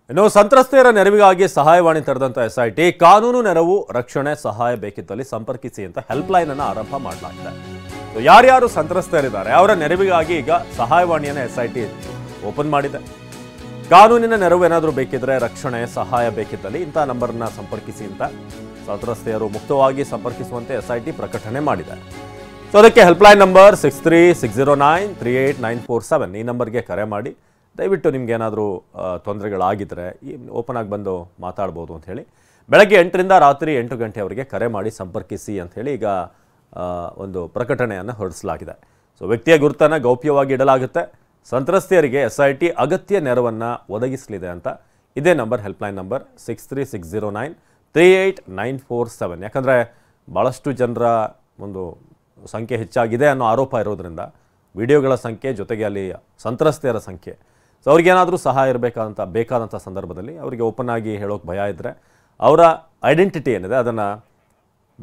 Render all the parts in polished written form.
ಇನ್ನು ಸಂತ್ರಸ್ತೆಯರ ನೆರವಿಗಾಗಿ ಸಹಾಯವಾಣಿ ತೆರೆದಂತ ಎಸ್ಐಟಿ ಕಾನೂನು ನೆರವು ರಕ್ಷಣೆ ಸಹಾಯ ಬೇಕಿದ್ದಲ್ಲಿ ಸಂಪರ್ಕಿಸಿ ಅಂತ ಹೆಲ್ಪ್ ಲೈನ್ ಅನ್ನು ಆರಂಭ ಮಾಡಲಾಗಿದೆ. ಯಾರ್ಯಾರು ಸಂತ್ರಸ್ತರಿದ್ದಾರೆ ಅವರ ನೆರವಿಗಾಗಿ ಈಗ ಸಹಾಯವಾಣಿಯನ್ನು ಎಸ್ಐಟಿ ಓಪನ್ ಮಾಡಿದೆ. ಕಾನೂನಿನ ನೆರವು ಏನಾದರೂ ಬೇಕಿದ್ರೆ ರಕ್ಷಣೆ ಸಹಾಯ ಬೇಕಿದ್ದಲ್ಲಿ ಇಂಥ ನಂಬರ್ನ ಸಂಪರ್ಕಿಸಿ ಅಂತ ಸಂತ್ರಸ್ತೆಯರು ಮುಕ್ತವಾಗಿ ಸಂಪರ್ಕಿಸುವಂತೆ ಎಸ್ಐಟಿ ಪ್ರಕಟಣೆ ಮಾಡಿದೆ. ಸೊ ಅದಕ್ಕೆ ಹೆಲ್ಪ್ಲೈನ್ ನಂಬರ್ 6360938947 ಈ ನಂಬರ್ಗೆ ಕರೆ ಮಾಡಿ ದಯವಿಟ್ಟು ನಿಮ್ಗೆ ಏನಾದರೂ ತೊಂದರೆಗಳಾಗಿದ್ದರೆ ಈ ಓಪನ್ ಆಗಿ ಬಂದು ಮಾತಾಡ್ಬೋದು ಅಂತ ಹೇಳಿ ಬೆಳಗ್ಗೆ 8ರಿಂದ ರಾತ್ರಿ 8 ಗಂಟೆವರೆಗೆ ಕರೆ ಮಾಡಿ ಸಂಪರ್ಕಿಸಿ ಅಂತ ಹೇಳಿ ಈಗ ಒಂದು ಪ್ರಕಟಣೆಯನ್ನು ಹೊರಡಿಸಲಾಗಿದೆ. ಸೊ ವ್ಯಕ್ತಿಯ ಗುರುತನ್ನು ಗೌಪ್ಯವಾಗಿ ಇಡಲಾಗುತ್ತೆ. ಸಂತ್ರಸ್ತೆಯರಿಗೆ ಎಸ್ಐಟಿ ಅಗತ್ಯ ನೆರವನ್ನು ಒದಗಿಸಲಿದೆ ಅಂತ ಇದೇ ನಂಬರ್ ಹೆಲ್ಪ್ಲೈನ್ ನಂಬರ್ 6360938947. ಯಾಕಂದರೆ ಭಾಳಷ್ಟು ಜನರ ಒಂದು ಸಂಖ್ಯೆ ಹೆಚ್ಚಾಗಿದೆ ಅನ್ನೋ ಆರೋಪ ಇರೋದ್ರಿಂದ ವಿಡಿಯೋಗಳ ಸಂಖ್ಯೆ ಜೊತೆಗೆ ಅಲ್ಲಿ ಸಂತ್ರಸ್ತೆಯರ ಸಂಖ್ಯೆ, ಸೊ ಅವ್ರಿಗೇನಾದರೂ ಸಹಾಯ ಬೇಕಾದಂಥ ಸಂದರ್ಭದಲ್ಲಿ ಅವರಿಗೆ ಓಪನ್ ಆಗಿ ಹೇಳೋಕೆ ಭಯ ಇದ್ದರೆ ಅವರ ಐಡೆಂಟಿಟಿ ಏನಿದೆ ಅದನ್ನು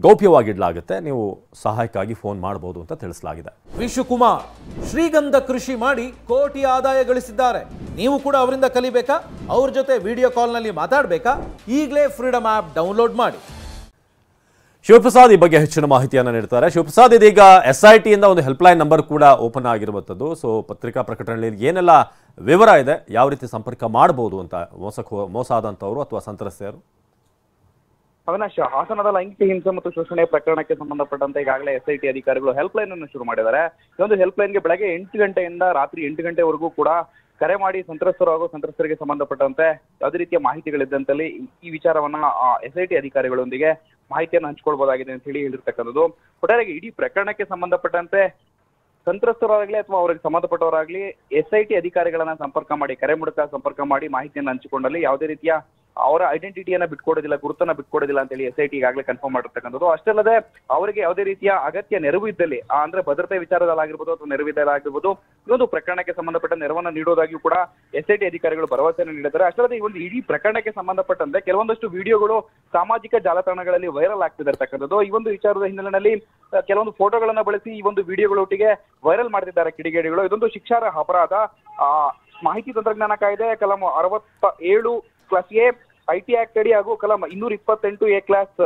ಗೌಪ್ಯವಾಗಿಡಲಾಗುತ್ತೆ. ನೀವು ಸಹಾಯಕ್ಕಾಗಿ ಫೋನ್ ಮಾಡಬಹುದು ಅಂತ ತಿಳಿಸಲಾಗಿದೆ. ವಿಶುಕುಮಾರ್ ಶ್ರೀಗಂಧ ಕೃಷಿ ಮಾಡಿ ಕೋಟಿ ಆದಾಯ ಗಳಿಸಿದ್ದಾರೆ. ನೀವು ಕೂಡ ಅವರಿಂದ ಕಲಿಬೇಕಾ? ಅವ್ರ ಜೊತೆ ವಿಡಿಯೋ ಕಾಲ್ನಲ್ಲಿ ಮಾತಾಡಬೇಕಾ? ಈಗಲೇ ಫ್ರೀಡಮ್ ಆ್ಯಪ್ ಡೌನ್ಲೋಡ್ ಮಾಡಿ. ಶಿವಪ್ರಸಾದ್ ಈ ಬಗ್ಗೆ ಹೆಚ್ಚಿನ ಮಾಹಿತಿಯನ್ನು ನೀಡ್ತಾರೆ. ಶಿವಪ್ರಸಾದ್, ಇದೀಗ ಎಸ್ಐಟಿಯಿಂದ ಒಂದು ಹೆಲ್ಪ್ಲೈನ್ ನಂಬರ್ ಕೂಡ ಓಪನ್ ಆಗಿರುವಂಥದ್ದು. ಸೊ ಪತ್ರಿಕಾ ಪ್ರಕಟಣೆಯಲ್ಲಿ ಏನೆಲ್ಲ ವಿವರ ಇದೆ, ಯಾವ ರೀತಿ ಸಂಪರ್ಕ ಮಾಡಬಹುದು ಅಂತ ಮೋಸ ಆದಂಥವರು ಅಥವಾ ಸಂತ್ರಸ್ತೆಯರು? ಅವಿನಾಶ್, ಹಾಸನದ ಲೈಂಗಿಕ ಹಿಂಸೆ ಮತ್ತು ಶೋಷಣೆ ಪ್ರಕರಣಕ್ಕೆ ಸಂಬಂಧಪಟ್ಟಂತೆ ಈಗಾಗಲೇ ಎಸ್ಐಟಿ ಅಧಿಕಾರಿಗಳು ಹೆಲ್ಪ್ ಲೈನ್ ಅನ್ನು ಶುರು ಮಾಡಿದ್ದಾರೆ. ಈ ಒಂದು ಹೆಲ್ಪ್ ಲೈನ್ಗೆ ಬೆಳಗ್ಗೆ 8 ಗಂಟೆಯಿಂದ ರಾತ್ರಿ 8 ಗಂಟೆವರೆಗೂ ಕೂಡ ಕರೆ ಮಾಡಿ ಸಂತ್ರಸ್ತರು ಹಾಗೂ ಸಂತ್ರಸ್ತರಿಗೆ ಸಂಬಂಧಪಟ್ಟಂತೆ ಯಾವುದೇ ರೀತಿಯ ಮಾಹಿತಿಗಳಿದ್ದಂತಲ್ಲಿ ಈ ವಿಚಾರವನ್ನ ಎಸ್ಐಟಿ ಅಧಿಕಾರಿಗಳೊಂದಿಗೆ ಮಾಹಿತಿಯನ್ನು ಹಂಚಿಕೊಳ್ಬಹುದಾಗಿದೆ ಅಂತ ಹೇಳಿ ಹೇಳಿರ್ತಕ್ಕಂಥದ್ದು. ಒಟ್ಟಾರೆಯಾಗಿ ಇಡೀ ಪ್ರಕರಣಕ್ಕೆ ಸಂಬಂಧಪಟ್ಟಂತೆ ಸಂತ್ರಸ್ತರಾಗಲಿ ಅಥವಾ ಅವರಿಗೆ ಸಂಬಂಧಪಟ್ಟವರಾಗ್ಲಿ ಎಸ್ಐಟಿ ಅಧಿಕಾರಿಗಳನ್ನ ಸಂಪರ್ಕ ಮಾಡಿ, ಕರೆ ಮೂಲಕ ಸಂಪರ್ಕ ಮಾಡಿ ಮಾಹಿತಿಯನ್ನು ಹಂಚಿಕೊಂಡಲ್ಲಿ ಯಾವುದೇ ರೀತಿಯ ಅವರ ಐಡೆಂಟಿಟಿಯನ್ನ ಬಿಟ್ಕೊಡೋದಿಲ್ಲ, ಗುರುತನ್ನ ಬಿಟ್ಕೊಡೋದಿಲ್ಲ ಅಂತ ಹೇಳಿ ಎಸ್ಐಟಿ ಈಗಾಗಲೇ ಕನ್ಫರ್ಮ್ ಮಾಡಿರ್ತಕ್ಕಂಥದ್ದು. ಅಷ್ಟೇ ಅಲ್ಲದೆ ಅವರಿಗೆ ಯಾವುದೇ ರೀತಿಯ ಅಗತ್ಯ ನೆರವು ಇದ್ದಲ್ಲಿ ಅಂದ್ರೆ ಭದ್ರತೆ ವಿಚಾರದಲ್ಲಾಗಿರ್ಬೋದು ಅಥವಾ ನೆರವಿದ್ದಲ್ಲಾಗಿರ್ಬೋದು ಈ ಒಂದು ಪ್ರಕರಣಕ್ಕೆ ಸಂಬಂಧಪಟ್ಟ ನೆರವನ್ನ ನೀಡೋದಾಗಿಯೂ ಕೂಡ ಎಸ್ಐಟಿ ಅಧಿಕಾರಿಗಳು ಭರವಸೆಯನ್ನು ನೀಡಿದ್ದಾರೆ. ಅಷ್ಟೇ ಅಲ್ಲದೆ ಈ ಒಂದು ಇಡೀ ಪ್ರಕರಣಕ್ಕೆ ಸಂಬಂಧಪಟ್ಟಂತೆ ಕೆಲವೊಂದಷ್ಟು ವಿಡಿಯೋಗಳು ಸಾಮಾಜಿಕ ಜಾಲತಾಣಗಳಲ್ಲಿ ವೈರಲ್ ಆಗ್ತಿರ್ತಕ್ಕಂಥದ್ದು. ಈ ಒಂದು ವಿಚಾರದ ಹಿನ್ನೆಲೆಯಲ್ಲಿ ಕೆಲವೊಂದು ಫೋಟೋಗಳನ್ನ ಬಳಸಿ ಈ ಒಂದು ವಿಡಿಯೋಗಳೊಟ್ಟಿಗೆ ವೈರಲ್ ಮಾಡ್ತಿದ್ದಾರೆ ಕಿಡಿಗೇಡಿಗಳು. ಇದೊಂದು ಶಿಕ್ಷಾರ್ಹ ಅಪರಾಧ. ಮಾಹಿತಿ ತಂತ್ರಜ್ಞಾನ ಕಾಯ್ದೆ ಕಲಂ 67 ಐಟಿ ಆಕ್ಟ್ ಅಡಿ ಹಾಗೂ ಕಲಂ 228 ಕ್ಲಾಸ್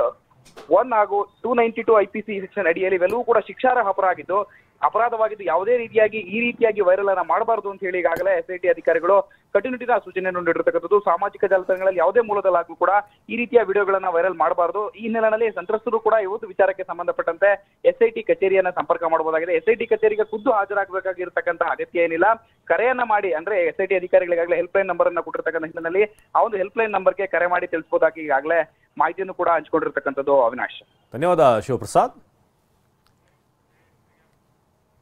1 ಹಾಗೂ 292 IPC ಸೆಕ್ಷನ್ ಅಡಿಯಲ್ಲಿ ಇವೆಲ್ಲವೂ ಕೂಡ ಶಿಕ್ಷಾರ್ಹ ಅಪರಾಧವಾಗಿದ್ದು ಯಾವುದೇ ರೀತಿಯಾಗಿ ಈ ರೀತಿಯಾಗಿ ವೈರಲ್ ಅನ್ನ ಮಾಡಬಾರದು ಅಂತ ಹೇಳಿ ಈಗಾಗಲೇ ಎಸ್ಐಟಿ ಅಧಿಕಾರಿಗಳು ಕಟ್ಟುನಿಟ್ಟಿನ ಸೂಚನೆಯನ್ನು ನೀಡಿರ್ತಕ್ಕಂಥದ್ದು. ಸಾಮಾಜಿಕ ಜಾಲತಾಣಗಳಲ್ಲಿ ಯಾವುದೇ ಮೂಲದಲ್ಲಾಗೂ ಕೂಡ ಈ ರೀತಿಯ ವಿಡಿಯೋಗಳನ್ನ ವೈರಲ್ ಮಾಡಬಾರದು. ಈ ಹಿನ್ನೆಲೆಯಲ್ಲಿ ಸಂತ್ರಸ್ತರು ಕೂಡ ಇವತ್ತು ವಿಚಾರಕ್ಕೆ ಸಂಬಂಧಪಟ್ಟಂತೆ ಎಸ್ಐಟಿ ಕಚೇರಿಯನ್ನ ಸಂಪರ್ಕ ಮಾಡಬಹುದಾಗಿದೆ. ಎಸ್ಐಟಿ ಕಚೇರಿಗೆ ಖುದ್ದು ಹಾಜರಾಗಬೇಕಾಗಿರ್ತಕ್ಕಂಥ ಅಗತ್ಯ ಏನಿಲ್ಲ. ಕರೆಯನ್ನ ಮಾಡಿ, ಅಂದ್ರೆ ಎಸ್ಐಟಿ ಅಧಿಕಾರಿಗಳಿಗಾಗಲೇ ಹೆಲ್ಪ್ ಲೈನ್ ನಂಬರ್ ಅನ್ನ ಕೊಟ್ಟಿರ್ತಕ್ಕಂಥ ಹಿನ್ನೆಲೆಯಲ್ಲಿ ಆ ಒಂದು ಹೆಲ್ಪ್ ಲೈನ್ ನಂಬರ್ಗೆ ಕರೆ ಮಾಡಿ ತಿಳಿಸಬಹುದಾಗಿ ಈಗಾಗಲೇ ಮಾಹಿತಿಯನ್ನು ಕೂಡ ಹಂಚಿಕೊಂಡಿರ್ತಕ್ಕಂಥದ್ದು. ಅವಿನಾಶ್, ಧನ್ಯವಾದ ಶಿವಪ್ರಸಾದ್.